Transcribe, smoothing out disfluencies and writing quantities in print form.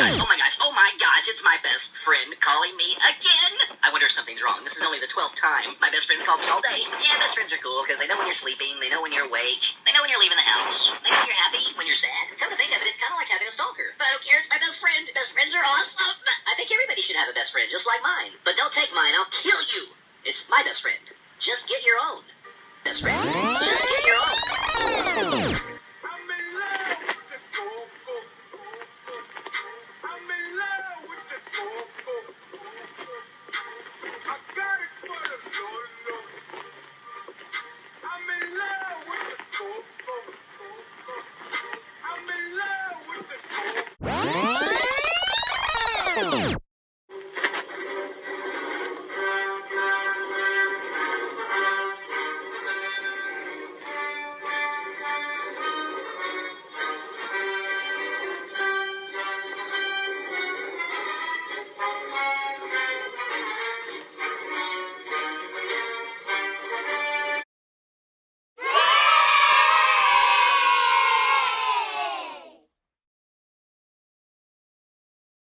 Oh my gosh, it's my best friend calling me again. I wonder if something's wrong. This is only the 12th time my best friend's called me all day. Yeah, best friends are cool because they know when you're sleeping, they know when you're awake, they know when you're leaving the house, they know when you're happy, when you're sad. Come to think of it, it's kind of like having a stalker. But I don't care, it's my best friend. Best friends are awesome. I think everybody should have a best friend just like mine. But don't take mine, I'll kill you. It's my best friend. Just get your own best friend.